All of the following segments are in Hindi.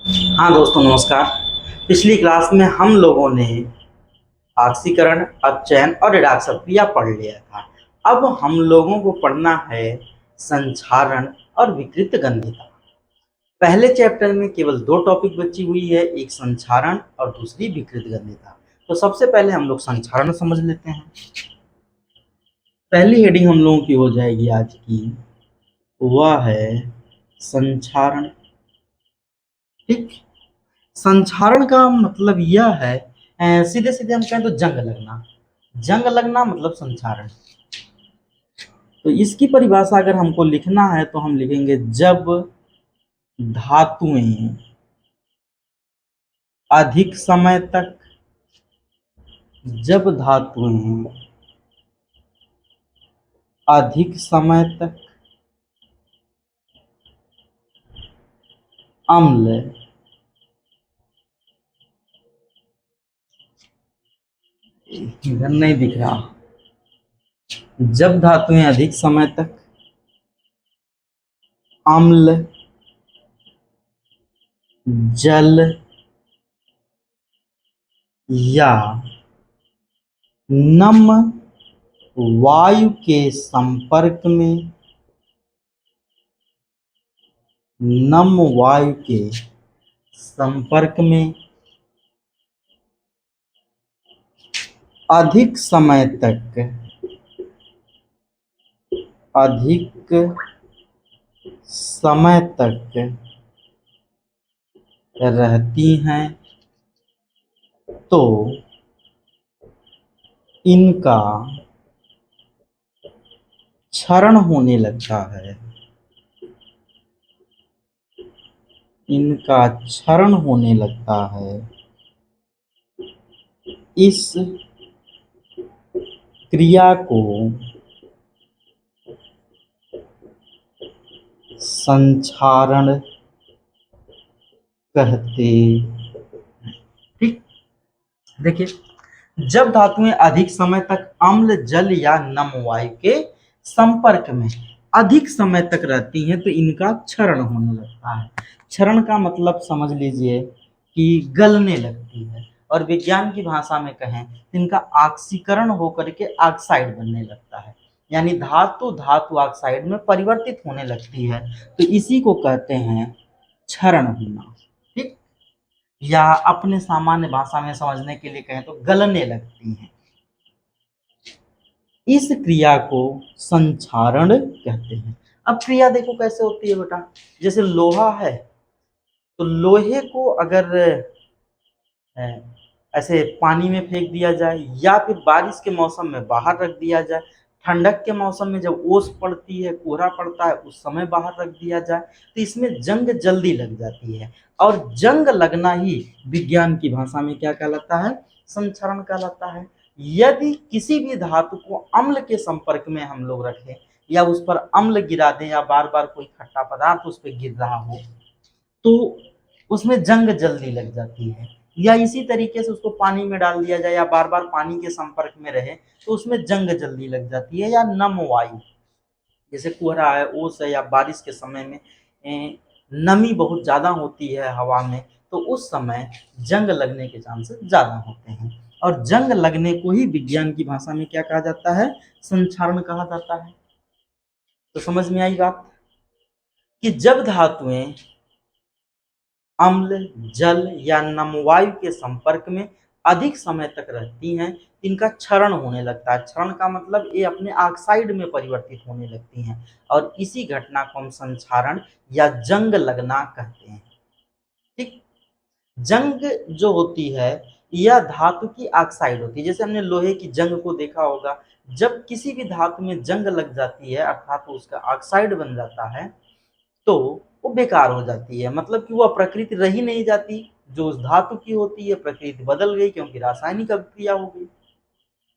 हाँ दोस्तों, नमस्कार। पिछली क्लास में हम लोगों ने ऑक्सीकरण, अपचयन और रिडॉक्स क्रिया पढ़ लिया था। अब हम लोगों को पढ़ना है संक्षारण और विकृत गंधिता। पहले चैप्टर में केवल दो टॉपिक बची हुई है, एक संक्षारण और दूसरी विकृत गंधिता। तो सबसे पहले हम लोग संक्षारण समझ लेते हैं। पहली हेडिंग हम लोगों की हो जाएगी आज की, वह है संक्षारण। ठीक। संक्षारण का मतलब यह है, सीधे सीधे हम कहें तो जंग लगना। जंग लगना मतलब संक्षारण। तो इसकी परिभाषा अगर हमको लिखना है तो हम लिखेंगे जब धातुएं अधिक समय तक जब धातुएं अधिक समय तक अम्ल इधर नहीं दिख रहा, जब धातुएं अधिक समय तक अम्ल, जल या नम वायु के संपर्क में नम वायु के संपर्क में अधिक समय तक रहती हैं तो इनका क्षरण होने लगता है। इनका क्षरण होने लगता है। इस क्रिया को संक्षारण कहते हैं। ठीक। देखिए, जब धातुएं अधिक समय तक अम्ल, जल या नम वायु के संपर्क में अधिक समय तक रहती हैं तो इनका क्षरण होने लगता है। क्षरण का मतलब समझ लीजिए कि गलने लगती है, और विज्ञान की भाषा में कहें तो इनका ऑक्सीकरण होकर के ऑक्साइड बनने लगता है, यानी धातु धातु ऑक्साइड में परिवर्तित होने लगती है। तो इसी को कहते हैं क्षरण होना। ठीक। या अपने सामान्य भाषा में समझने के लिए कहें तो गलने लगती हैं। इस क्रिया को संक्षारण कहते हैं। अब क्रिया देखो कैसे होती है बेटा। जैसे लोहा है, तो लोहे को अगर ऐसे पानी में फेंक दिया जाए या फिर बारिश के मौसम में बाहर रख दिया जाए, ठंडक के मौसम में जब ओस पड़ती है, कोहरा पड़ता है, उस समय बाहर रख दिया जाए, तो इसमें जंग जल्दी लग जाती है। और जंग लगना ही विज्ञान की भाषा में क्या कहलाता है? संक्षारण कहलाता है। यदि किसी भी धातु को अम्ल के संपर्क में हम लोग रखें या उस पर अम्ल गिरा दें या बार बार कोई खट्टा पदार्थ उस पर गिर रहा हो, तो उसमें जंग जल्दी लग जाती है। या इसी तरीके से उसको पानी में डाल दिया जाए या बार बार पानी के संपर्क में रहे तो उसमें जंग जल्दी लग जाती है। या नम वायु, जैसे कोहरा है, ओस है, या बारिश के समय में नमी बहुत ज़्यादा होती है हवा में, तो उस समय जंग लगने के चांसेस ज़्यादा होते हैं। और जंग लगने को ही विज्ञान की भाषा में क्या कहा जाता है? संक्षारण कहा जाता है। तो समझ में आई बात कि जब धातुएं अम्ल, जल या नम वायु के संपर्क में अधिक समय तक रहती हैं, इनका क्षरण होने लगता है। क्षरण का मतलब ये अपने ऑक्साइड में परिवर्तित होने लगती हैं, और इसी घटना को हम संक्षारण या जंग लगना कहते हैं। ठीक। जंग जो होती है यह धातु की ऑक्साइड होती है। जैसे हमने लोहे की जंग को देखा होगा, जब किसी भी धातु में जंग लग जाती है अर्थात उसका ऑक्साइड बन जाता है तो वो बेकार हो जाती है, मतलब कि वह प्रकृति रही नहीं जाती। जो उस धातु की होती है प्रकृति बदल गई क्योंकि रासायनिक अभिक्रिया हो गई,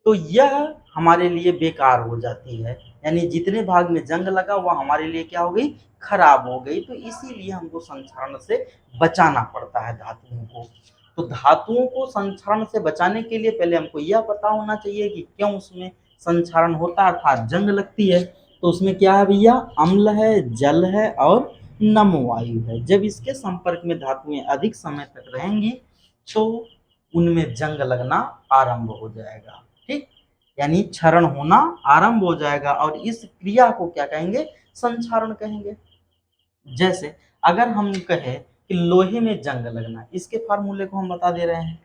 तो यह हमारे लिए बेकार हो जाती है। यानी जितने भाग में जंग लगा वह हमारे लिए क्या हो गई? खराब हो गई। तो इसीलिए हमको संक्षारण से बचाना पड़ता है धातुओं को। तो धातुओं को संक्षारण से बचाने के लिए पहले हमको यह पता होना चाहिए कि क्यों उसमें संक्षारण होता है अर्थात जंग लगती है। तो उसमें क्या है भैया? अम्ल है, जल है और नम वायु है। जब इसके संपर्क में धातुएं अधिक समय तक रहेंगी तो उनमें जंग लगना आरंभ हो जाएगा। ठीक, यानी क्षरण होना आरंभ हो जाएगा और इस क्रिया को क्या कहेंगे? संक्षारण कहेंगे। जैसे अगर हम कहें कि लोहे में जंग लगना, इसके फार्मूले को हम बता दे रहे हैं।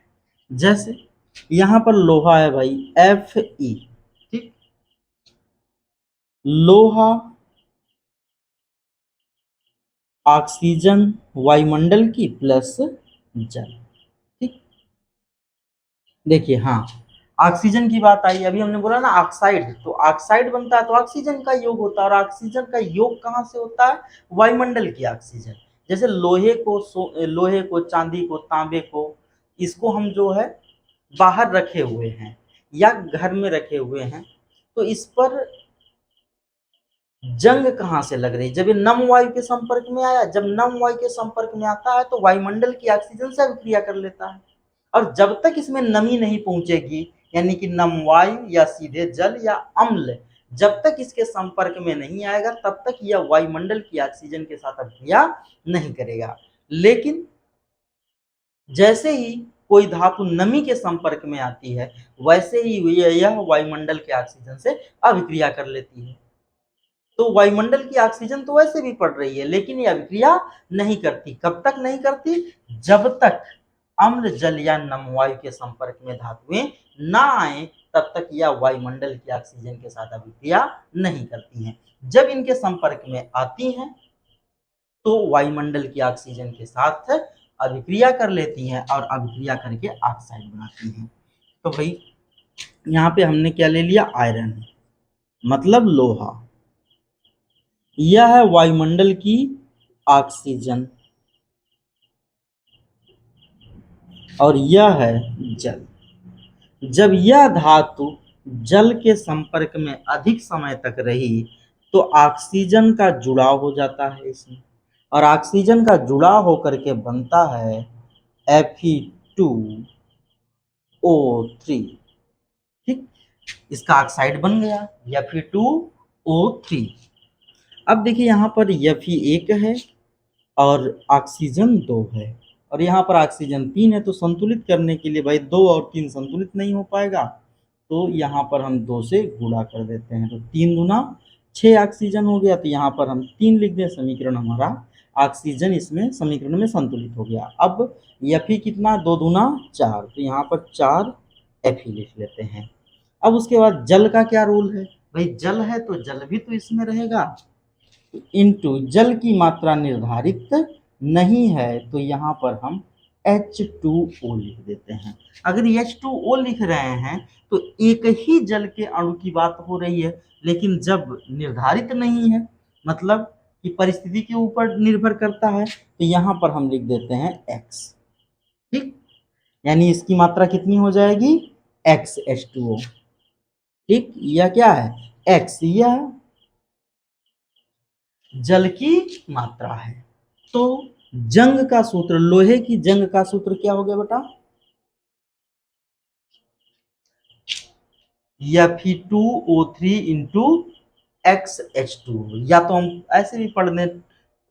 जैसे यहां पर लोहा है भाई, Fe, ठीक, लोहा ऑक्सीजन वायुमंडल की प्लस जल। ठीक, देखिए, हाँ, ऑक्सीजन की बात आई, अभी हमने बोला ना ऑक्साइड, तो ऑक्साइड बनता है तो ऑक्सीजन का योग होता है, और ऑक्सीजन का योग कहाँ से होता है? वायुमंडल की ऑक्सीजन। जैसे लोहे को, चांदी को, तांबे को, इसको हम जो है बाहर रखे हुए हैं या घर में रखे हुए हैं, तो इस पर जंग कहाँ से लग रही? जब ये नम वायु के संपर्क में आया, जब नम वायु के संपर्क में आता है तो वायुमंडल की ऑक्सीजन से अभिक्रिया कर लेता है, और जब तक इसमें नमी नहीं पहुंचेगी, यानी कि नम वायु या सीधे जल या अम्ल जब तक इसके संपर्क में नहीं आएगा, तब तक यह वायुमंडल की ऑक्सीजन के साथ अभिक्रिया नहीं करेगा। लेकिन जैसे ही कोई धातु नमी के संपर्क में आती है, वैसे ही यह वायुमंडल के ऑक्सीजन से अभिक्रिया कर लेती है। तो वायुमंडल की ऑक्सीजन तो वैसे भी पड़ रही है, लेकिन ये अभिक्रिया नहीं करती। कब तक नहीं करती? जब तक अम्ल जल या नम वायु के संपर्क में धातुएं ना आए, तब तक यह वायुमंडल की ऑक्सीजन के साथ अभिक्रिया नहीं करती हैं। जब इनके संपर्क में आती हैं तो वायुमंडल की ऑक्सीजन के साथ अभिक्रिया कर लेती हैं और अभिक्रिया करके ऑक्साइड बनाती हैं। तो भाई यहाँ पे हमने क्या ले लिया? आयरन, मतलब लोहा। यह है वायुमंडल की ऑक्सीजन और यह है जल। जब यह धातु जल के संपर्क में अधिक समय तक रही तो ऑक्सीजन का जुड़ाव हो जाता है इसमें, और ऑक्सीजन का जुड़ाव होकर के बनता है Fe2O3। ठीक, इसका ऑक्साइड बन गया Fe2O3। अब देखिए यहाँ पर Fe1 है और ऑक्सीजन 2 है, और यहाँ पर ऑक्सीजन 3 है, तो संतुलित करने के लिए भाई 2 और 3 संतुलित नहीं हो पाएगा, तो यहाँ पर हम 2 से गुणा कर देते हैं, तो 3 दूना 6 ऑक्सीजन हो गया, तो यहाँ पर हम 3 लिख दें, समीकरण हमारा ऑक्सीजन इसमें समीकरण में संतुलित हो गया। अब Fe कितना? 2 दूना 4, तो यहाँ पर 4 Fe लिख लेते हैं। अब उसके बाद जल का क्या रोल है? भाई जल है तो जल भी तो इसमें रहेगा, इंटू जल की मात्रा निर्धारित नहीं है, तो यहाँ पर हम H2O लिख देते हैं। अगर H2O लिख रहे हैं तो एक ही जल के अणु की बात हो रही है, लेकिन जब निर्धारित नहीं है, मतलब कि परिस्थिति के ऊपर निर्भर करता है, तो यहाँ पर हम लिख देते हैं X। ठीक, यानी इसकी मात्रा कितनी हो जाएगी? X H2O। ठीक, यह क्या है? X, यह जल की मात्रा है। तो जंग का सूत्र, लोहे की जंग का सूत्र क्या हो गया बेटा? Fe2O3 इंटू XH2, या तो हम ऐसे भी पढ़ दें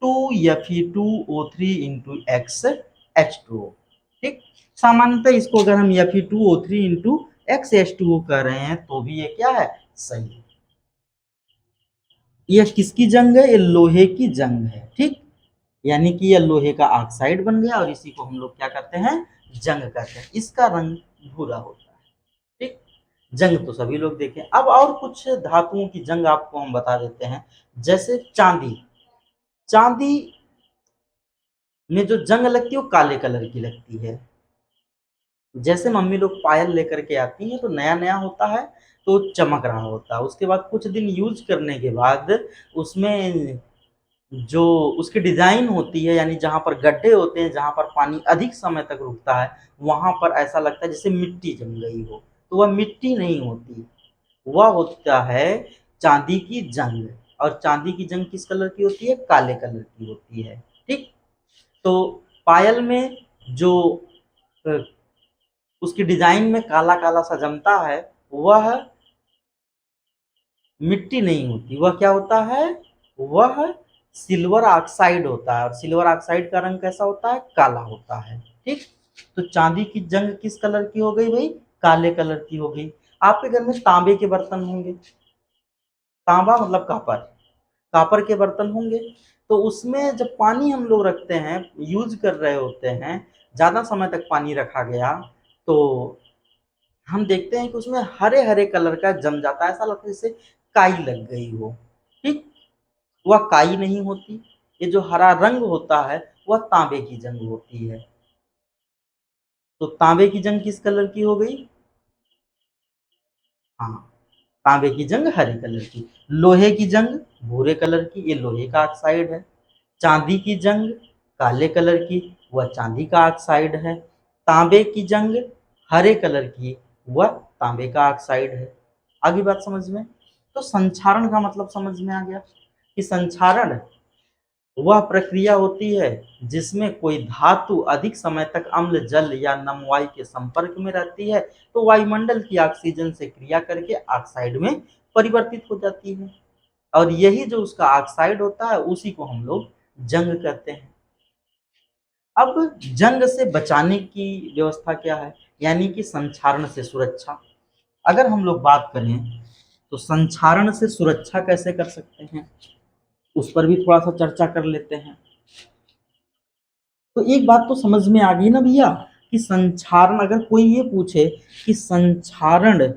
2Fe2O3 इंटू XH2O। ठीक, सामान्यतः इसको अगर हम Fe2O3 इंटू XH2O कह रहे हैं तो भी ये क्या है? सही। यह किसकी जंग है? ये लोहे की जंग है। ठीक, यानी कि यह लोहे का ऑक्साइड बन गया, और इसी को हम लोग क्या करते हैं? जंग कहते हैं। इसका रंग भूरा होता है। ठीक, जंग तो सभी लोग देखें। अब और कुछ धातुओं की जंग आपको हम बता देते हैं। जैसे चांदी, चांदी में जो जंग लगती है वो काले कलर की लगती है। जैसे मम्मी लोग पायल लेकर के आती हैं तो नया नया होता है, तो चमक रहा होता है, उसके बाद कुछ दिन यूज करने के बाद उसमें जो उसकी डिजाइन होती है, यानी जहाँ पर गड्ढे होते हैं, जहाँ पर पानी अधिक समय तक रुकता है, वहां पर ऐसा लगता है जैसे मिट्टी जम गई हो, तो वह मिट्टी नहीं होती, वह होता है चांदी की जंग। और चांदी की जंग किस कलर की होती है? काले कलर की होती है। ठीक, तो पायल में जो अ, उसकी डिजाइन में काला काला सा जमता है, वह मिट्टी नहीं होती, वह क्या होता है? वह सिल्वर ऑक्साइड होता है, और सिल्वर ऑक्साइड का रंग कैसा होता है? काला होता है। ठीक, तो चांदी की जंग किस कलर की हो गई भाई? काले कलर की हो गई। आपके घर में तांबे के बर्तन होंगे, तांबा मतलब कापर, कापर के बर्तन होंगे, तो उसमें जब पानी हम लोग रखते हैं, यूज कर रहे होते हैं, ज्यादा समय तक पानी रखा गया, तो हम देखते हैं कि उसमें हरे हरे कलर का जम जाता है, ऐसा लगता है जैसे काई लग गई हो। ठीक, वह काई नहीं होती, ये जो हरा रंग होता है वह तांबे की जंग होती है। तो तांबे की जंग किस कलर की हो गई? हाँ, तांबे की जंग हरे कलर की। लोहे की जंग भूरे कलर की, ये लोहे का ऑक्साइड है। चांदी की जंग काले कलर की, वह चांदी का ऑक्साइड है। तांबे की जंग हरे कलर की, वह तांबे का ऑक्साइड है। आगे बात समझ में? तो संक्षारण का मतलब समझ में आ गया कि संक्षारण वह प्रक्रिया होती है जिसमें कोई धातु अधिक समय तक अम्ल जल या नम वायु के संपर्क में रहती है, तो वायुमंडल की ऑक्सीजन से क्रिया करके ऑक्साइड में परिवर्तित हो जाती है, और यही जो उसका ऑक्साइड होता है उसी को हम लोग जंग कहते हैं। अब जंग से बचाने की व्यवस्था क्या है, यानी कि संक्षारण से सुरक्षा। अगर हम लोग बात करें तो संक्षारण से सुरक्षा कैसे कर सकते हैं, उस पर भी थोड़ा सा चर्चा कर लेते हैं। तो एक बात तो समझ में आ गई ना भैया कि संक्षारण, अगर कोई ये पूछे कि संक्षारण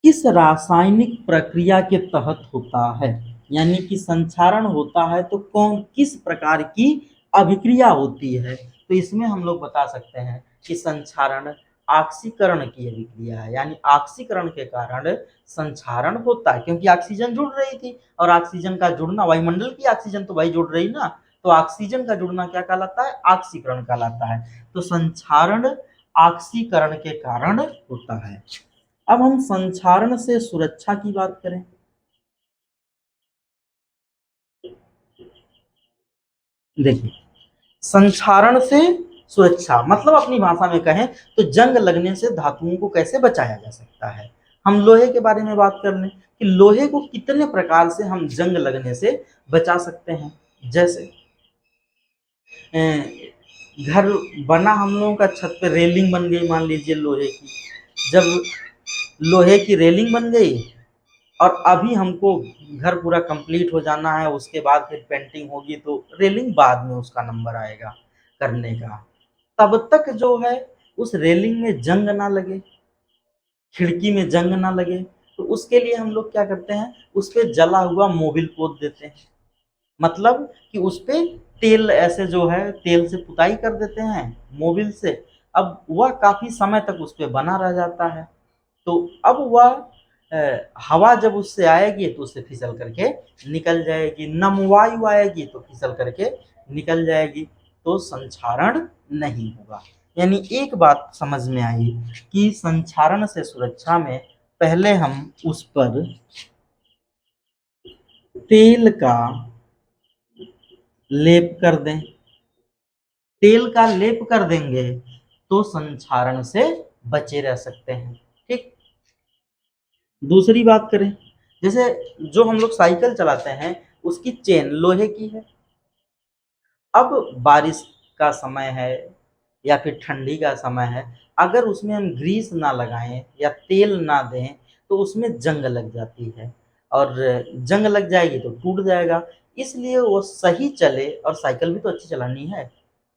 किस रासायनिक प्रक्रिया के तहत होता है, यानी कि संक्षारण होता है तो कौन किस प्रकार की अभिक्रिया होती है, तो इसमें हम लोग बता सकते हैं कि संक्षारण ऑक्सीकरण की अभिक्रिया है, यानी ऑक्सीकरण के कारण संक्षारण होता है, क्योंकि ऑक्सीजन जुड़ रही थी, और ऑक्सीजन का जुड़ना, वायुमंडल की ऑक्सीजन तो भाई जुड़ रही ना, तो ऑक्सीजन का जुड़ना क्या कहलाता है? ऑक्सीकरण कहलाता है। तो संक्षारण ऑक्सीकरण के कारण होता है। अब हम संक्षारण से सुरक्षा की बात करें। देखिए, संक्षारण से सुरक्षा मतलब अपनी भाषा में कहें तो जंग लगने से धातुओं को कैसे बचाया जा सकता है। हम लोहे के बारे में बात कर लें कि लोहे को कितने प्रकार से हम जंग लगने से बचा सकते हैं। जैसे अ, घर बना, हम लोगों का छत पे रेलिंग बन गई, मान लीजिए लोहे की, जब लोहे की रेलिंग बन गई और अभी हमको घर पूरा कंप्लीट हो जाना है, उसके बाद फिर पेंटिंग होगी, तो रेलिंग बाद में उसका नंबर आएगा करने का। तब तक जो है उस रेलिंग में जंग ना लगे, खिड़की में जंग ना लगे, तो उसके लिए हम लोग क्या करते हैं, उस पे जला हुआ मोबिल पोत देते हैं। मतलब कि उस पे तेल, ऐसे जो है तेल से पुताई कर देते हैं मोबिल से। अब वह काफी समय तक उस पे बना रह जाता है, तो अब वह हवा जब उससे आएगी तो उससे फिसल करके निकल जाएगी, नम वायु आएगी तो फिसल करके निकल जाएगी, तो संक्षारण नहीं होगा। यानी एक बात समझ में आई कि संक्षारण से सुरक्षा में पहले हम उस पर तेल का लेप कर दें, तेल का लेप कर देंगे तो संक्षारण से बचे रह सकते हैं। ठीक, दूसरी बात करें, जैसे जो हम लोग साइकिल चलाते हैं उसकी चेन लोहे की है। अब बारिश का समय है या फिर ठंडी का समय है, अगर उसमें हम ग्रीस ना लगाएं या तेल ना दें तो उसमें जंग लग जाती है, और जंग लग जाएगी तो टूट जाएगा। इसलिए वो सही चले, और साइकिल भी तो अच्छी चलानी है।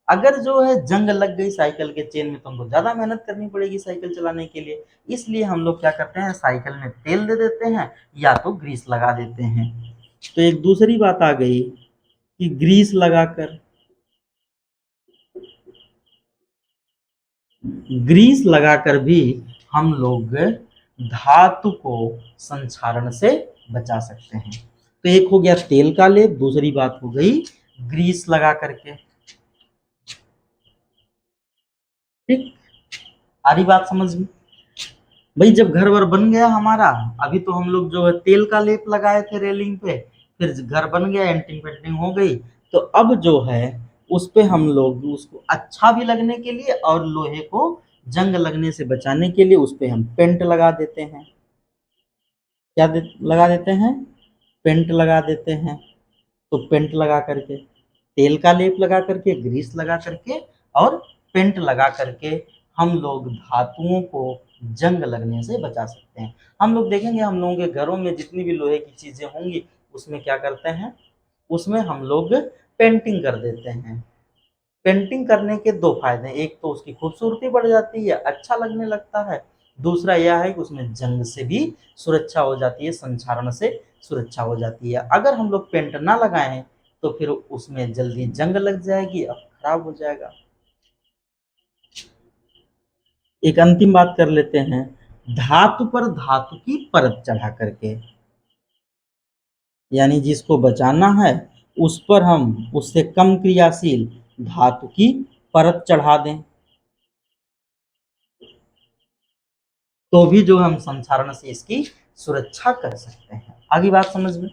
अगर जो है जंग लग गई साइकिल के चेन में तो हमको ज़्यादा मेहनत करनी पड़ेगी साइकिल चलाने के लिए। इसलिए हम लोग क्या करते हैं, साइकिल में तेल दे देते हैं या तो ग्रीस लगा देते हैं। तो एक दूसरी बात आ गई कि ग्रीस लगाकर भी हम लोग धातु को संक्षारण से बचा सकते हैं। तो एक हो गया तेल का लेप, दूसरी बात हो गई ग्रीस लगा करके। ठीक, आ रही बात समझ में? भाई जब घर वर बन गया हमारा, अभी तो हम लोग जो है तेल का लेप लगाए थे रेलिंग पे, फिर घर बन गया, एंटिंग पेंटिंग हो गई, तो अब जो है उस पे हम लोग उसको अच्छा भी लगने के लिए और लोहे को जंग लगने से बचाने के लिए उस पे हम पेंट लगा देते हैं। क्या लगा देते हैं? पेंट लगा देते हैं। तो पेंट लगा करके, तेल का लेप लगा करके, ग्रीस लगा करके और पेंट लगा करके हम लोग धातुओं को जंग लगने से बचा सकते हैं। हम लोग देखेंगे हम लोगों के घरों में जितनी भी लोहे की चीजें होंगी उसमें क्या करते हैं, उसमें हम लोग पेंटिंग कर देते हैं। पेंटिंग करने के दो फायदे हैं, एक तो उसकी खूबसूरती बढ़ जाती है, अच्छा लगने लगता है। दूसरा यह है कि उसमें जंग से भी सुरक्षा हो जाती है, संक्षारण से सुरक्षा हो जाती है। अगर हम लोग पेंट ना लगाएं तो फिर उसमें जल्दी जंग लग जाएगी और खराब हो जाएगा। एक अंतिम बात कर लेते हैं, धातु पर धातु की परत चढ़ा करके, यानी जिसको बचाना है उस पर हम उससे कम क्रियाशील धातु की परत चढ़ा दें तो भी जो हम संक्षारण से इसकी सुरक्षा कर सकते हैं। आगे बात समझ में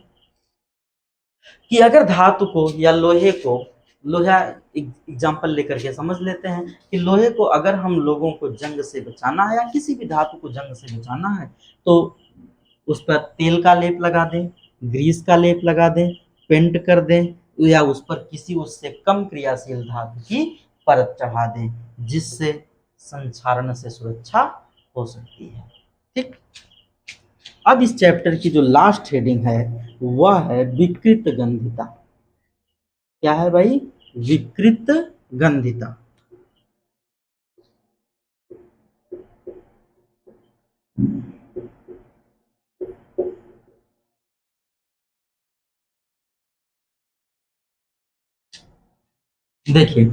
कि अगर धातु को या लोहे को, लोहा एग्जाम्पल लेकर के समझ लेते हैं कि लोहे को अगर हम लोगों को जंग से बचाना है या किसी भी धातु को जंग से बचाना है तो उस पर तेल का लेप लगा दें, ग्रीस का लेप लगा दें, पेंट कर दें या उस पर किसी उससे कम क्रियाशील धातु की परत चढ़ा दें जिससे संक्षारण से सुरक्षा हो सकती है। ठीक। अब इस चैप्टर की जो लास्ट हेडिंग है वह है विकृत गंधिता। क्या है भाई? विकृत गंधिता। देखिए,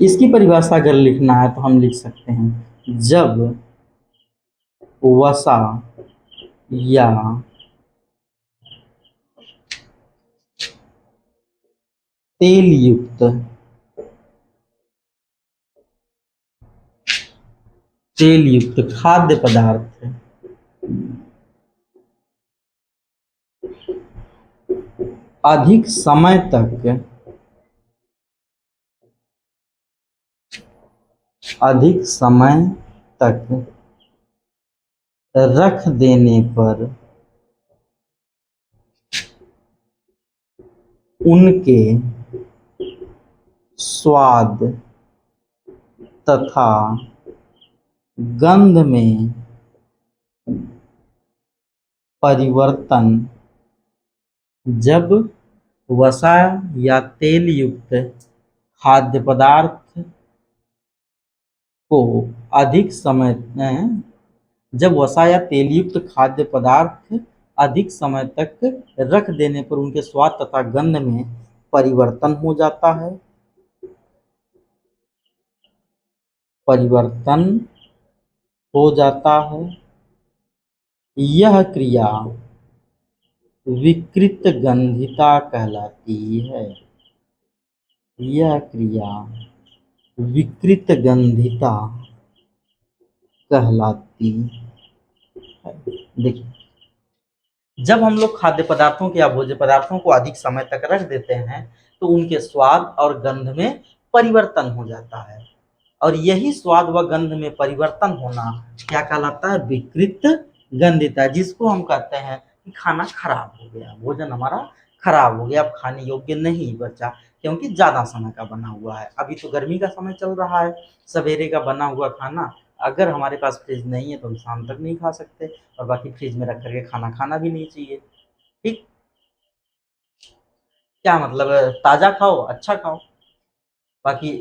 इसकी परिभाषा अगर लिखना है तो हम लिख सकते हैं, जब वसा या तेल युक्त खाद्य पदार्थ अधिक समय तक रख देने पर उनके स्वाद तथा गंध में परिवर्तन, जब वसा या तेल युक्त खाद्य पदार्थ को अधिक समय जब वसा या तेल युक्त खाद्य पदार्थ अधिक समय तक रख देने पर उनके स्वाद तथा गंध में परिवर्तन हो जाता है, यह क्रिया विकृत गंधिता कहलाती है। यह क्रिया विकृत गंधिता कहलाती है। देखिए, जब हम लोग खाद्य पदार्थों के या भोज्य पदार्थों को अधिक समय तक रख देते हैं तो उनके स्वाद और गंध में परिवर्तन हो जाता है, और यही स्वाद व गंध में परिवर्तन होना क्या कहलाता है? विकृत गंधिता, जिसको हम कहते हैं कि खाना खराब हो गया, भोजन हमारा खराब हो गया, अब खाने योग्य नहीं बचा क्योंकि ज्यादा समय का बना हुआ है। अभी तो गर्मी का समय चल रहा है, सवेरे का बना हुआ खाना अगर हमारे पास फ्रिज नहीं है तो हम शाम तक नहीं खा सकते, और बाकी फ्रिज में रख करके खाना खाना भी नहीं चाहिए। ठीक। क्या मतलब है? ताजा खाओ, अच्छा खाओ, बाकी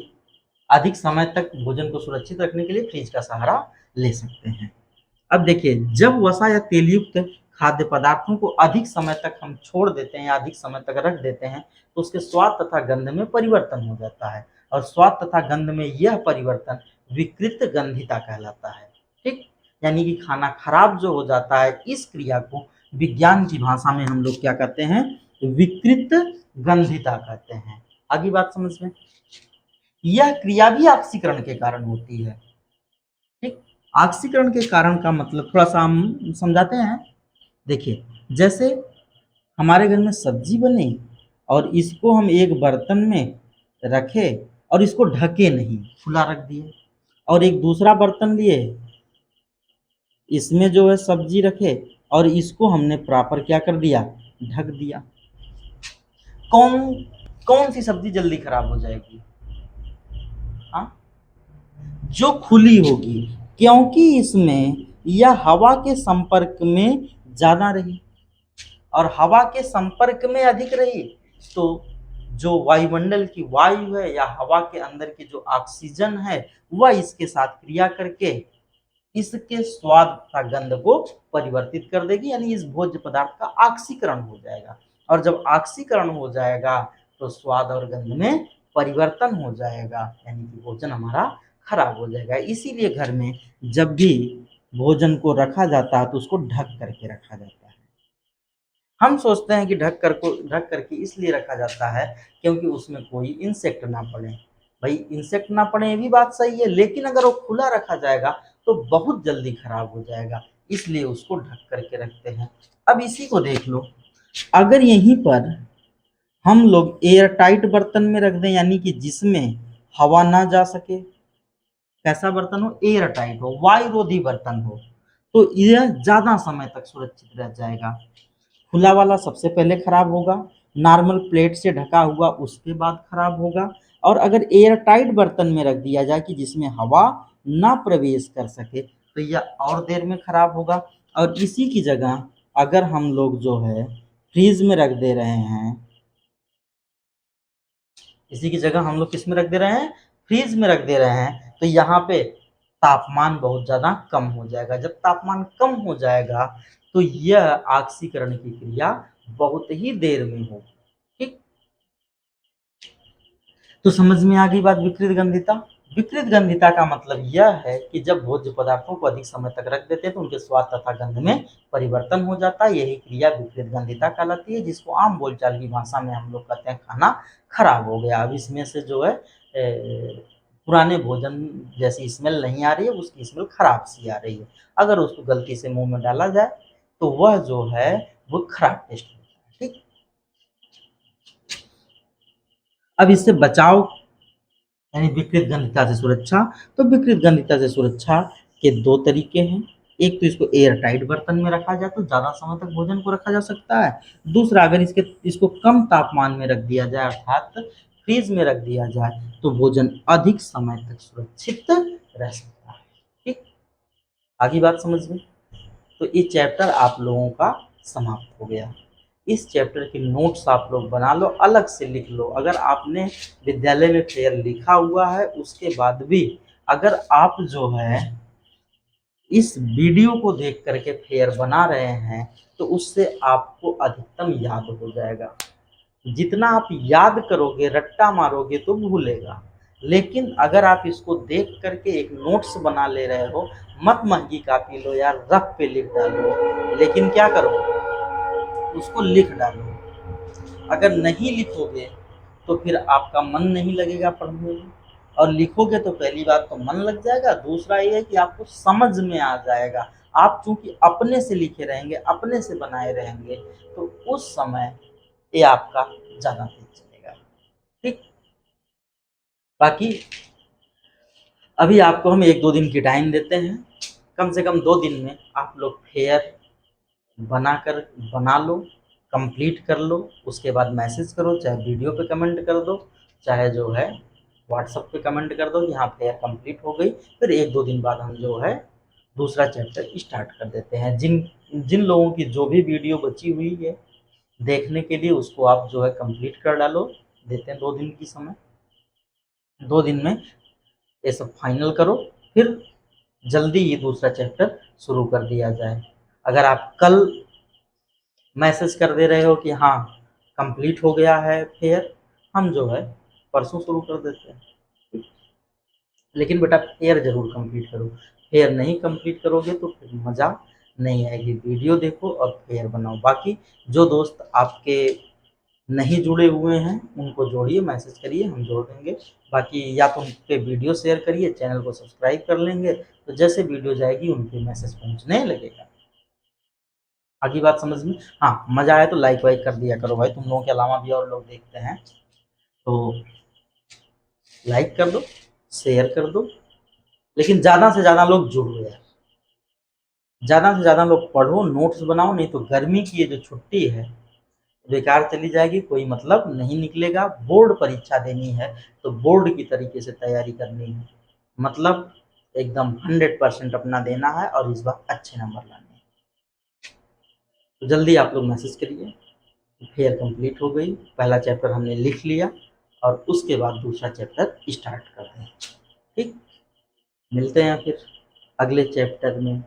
अधिक समय तक भोजन को सुरक्षित रखने के लिए फ्रिज का सहारा ले सकते हैं। अब देखिए, जब वसा या तेल युक्त खाद्य पदार्थों को अधिक समय तक हम छोड़ देते हैं या अधिक समय तक रख देते हैं तो उसके स्वाद तथा गंध में परिवर्तन हो जाता है, और स्वाद तथा गंध में यह परिवर्तन विकृत गंधिता कहलाता है। ठीक। यानी कि खाना खराब जो हो जाता है, इस क्रिया को विज्ञान की भाषा में हम लोग क्या कहते हैं? विकृत गंधिता कहते हैं। आगे बात समझ में, यह क्रिया भी ऑक्सीकरण के कारण होती है। ठीक। ऑक्सीकरण के कारण का मतलब थोड़ा सा हम समझाते हैं। देखिए, जैसे हमारे घर में सब्जी बनी और इसको हम एक बर्तन में रखे और इसको ढके नहीं, खुला रख दिए, और एक दूसरा बर्तन लिए, इसमें जो है सब्जी रखे और इसको हमने प्रॉपर क्या कर दिया? ढक दिया। कौन कौन सी सब्जी जल्दी खराब हो जाएगी? हाँ, जो खुली होगी, क्योंकि इसमें यह हवा के संपर्क में ज्यादा रही और हवा के संपर्क में अधिक रही, तो जो वायुमंडल की वायु है या हवा के अंदर की जो ऑक्सीजन है वह इसके साथ क्रिया करके इसके स्वाद तथा गंध को परिवर्तित कर देगी, यानी इस भोज्य पदार्थ का ऑक्सीकरण हो जाएगा। और जब ऑक्सीकरण हो जाएगा तो स्वाद और गंध में परिवर्तन हो जाएगा, यानी कि भोजन हमारा खराब हो जाएगा। इसीलिए घर में जब भी भोजन को रखा जाता है तो उसको ढक करके रखा जाता है। हम सोचते हैं कि ढक करके इसलिए रखा जाता है क्योंकि उसमें कोई इंसेक्ट ना पड़े। भाई इंसेक्ट ना पड़े ये भी बात सही है, लेकिन अगर वो खुला रखा जाएगा तो बहुत जल्दी खराब हो जाएगा, इसलिए उसको ढक करके रखते हैं। अब इसी को देख लो, अगर यहीं पर हम लोग एयर टाइट बर्तन में रख दें, यानी कि जिसमें हवा ना जा सके, कैसा बर्तन हो, एयर टाइट हो, वायुरोधी बर्तन हो, तो यह ज्यादा समय तक सुरक्षित रह जाएगा। खुला वाला सबसे पहले खराब होगा, नॉर्मल प्लेट से ढका हुआ उसके बाद खराब होगा। और अगर एयर टाइट बर्तन में रख दिया जाए कि जिसमें हवा ना प्रवेश कर सके तो यह और देर में खराब होगा। और इसी की जगह अगर हम लोग जो है फ्रीज में रख दे रहे हैं, इसी की जगह हम लोग किस में रख दे रहे हैं, फ्रीज में रख दे रहे हैं, तो यहाँ पे तापमान बहुत ज़्यादा कम हो जाएगा। जब तापमान कम हो जाएगा तो यह ऑक्सीकरण की क्रिया बहुत ही देर में होगी। ठीक, तो समझ में आ गई बात विकृत गंधिता। विकृत गंधिता का मतलब यह है कि जब भोज्य पदार्थों को अधिक समय तक रख देते हैं तो उनके स्वाद तथा गंध में परिवर्तन हो जाता है, यही क्रिया विकृत गंधिता कहलाती है, जिसको आम बोलचाल की भाषा में हम लोग कहते हैं खाना खराब हो गया। अब इसमें से जो है पुराने भोजन जैसी स्मेल नहीं आ रही है, उसकी स्मेल खराब सी आ रही है। अगर उसको गलती से मुंह में डाला जाए तो वह जो है वो खराब टेस्ट होता है। ठीक, अब इससे बचाव यानी विकृत गंधिता से सुरक्षा, तो विकृत गंधिता से सुरक्षा के दो तरीके हैं। एक तो इसको एयर टाइट बर्तन में रखा जाए तो ज़्यादा समय तक भोजन को रखा जा सकता है। दूसरा, अगर इसको कम तापमान में रख दिया जाए अर्थात फ्रीज में रख दिया जाए तो भोजन अधिक समय तक सुरक्षित रह सकता है। ठीक, आगे बात समझ में। तो ये चैप्टर आप लोगों का समाप्त हो गया। इस चैप्टर के नोट्स आप लोग बना लो, अलग से लिख लो। अगर आपने विद्यालय में फेयर लिखा हुआ है उसके बाद भी अगर आप जो है इस वीडियो को देख करके फेयर बना रहे हैं तो उससे आपको अधिकतम याद हो जाएगा। जितना आप याद करोगे रट्टा मारोगे तो भूलेगा, लेकिन अगर आप इसको देख करके एक नोट्स बना ले रहे हो, मत महंगी कापी लो यार, रफ पे लिख डालो, लेकिन क्या करो उसको लिख डालो। अगर नहीं लिखोगे तो फिर आपका मन नहीं लगेगा पढ़ने में, और लिखोगे तो पहली बात तो मन लग जाएगा, दूसरा ये है कि आपको समझ में आ जाएगा। आप चूंकि अपने से लिखे रहेंगे, अपने से बनाए रहेंगे, तो उस समय ये आपका ज़्यादा तेज चलेगा। ठीक, बाकी अभी आपको हम 1-2 दिन की टाइम देते हैं, कम से कम 2 दिन में आप लोग फेयर बनाकर बना लो, कंप्लीट कर लो। उसके बाद मैसेज करो, चाहे वीडियो पे कमेंट कर दो, चाहे जो है व्हाट्सएप पे कमेंट कर दो कि हाँ फेयर कंप्लीट हो गई। फिर 1-2 दिन बाद हम जो है दूसरा चैप्टर स्टार्ट कर देते हैं। जिन जिन लोगों की जो भी वीडियो बची हुई है देखने के लिए उसको आप जो है कंप्लीट कर डालो। देते हैं 2 दिन की समय, 2 दिन में ये सब फाइनल करो, फिर जल्दी ये दूसरा चैप्टर शुरू कर दिया जाए। अगर आप कल मैसेज कर दे रहे हो कि हाँ कंप्लीट हो गया है फेयर, हम जो है परसों शुरू कर देते हैं। लेकिन बेटा फेयर जरूर कंप्लीट करो, फेयर नहीं कंप्लीट करोगे तो फिर मज़ा नहीं आएगी। वीडियो देखो और फेयर बनाओ। बाकी जो दोस्त आपके नहीं जुड़े हुए हैं उनको जोड़िए, मैसेज करिए, हम जोड़ देंगे। बाकी या तो उन पे वीडियो शेयर करिए, चैनल को सब्सक्राइब कर लेंगे तो जैसे वीडियो जाएगी उन पे मैसेज पहुँचने लगेगा। आगे बात समझ में। हाँ, मज़ा आया तो लाइक वाइक कर दिया करो भाई, तुम लोगों के अलावा भी और लोग देखते हैं तो लाइक कर दो, शेयर कर दो, लेकिन ज़्यादा से ज़्यादा लोग जुड़ो यार, ज़्यादा से ज़्यादा लोग पढ़ो, नोट्स बनाओ। नहीं तो गर्मी की ये जो छुट्टी है बेकार चली जाएगी, कोई मतलब नहीं निकलेगा। बोर्ड परीक्षा देनी है तो बोर्ड की तरीके से तैयारी करनी है, मतलब एकदम 100% अपना देना है और इस बार अच्छे नंबर लाने हैं। तो जल्दी आप लोग मैसेज करिए। फेयर कंप्लीट हो गई, पहला चैप्टर हमने लिख लिया और उसके बाद दूसरा चैप्टर स्टार्ट करते हैं। ठीक, मिलते हैं फिर अगले चैप्टर में।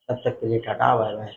तब तक के लिए टाटा बाय बाय।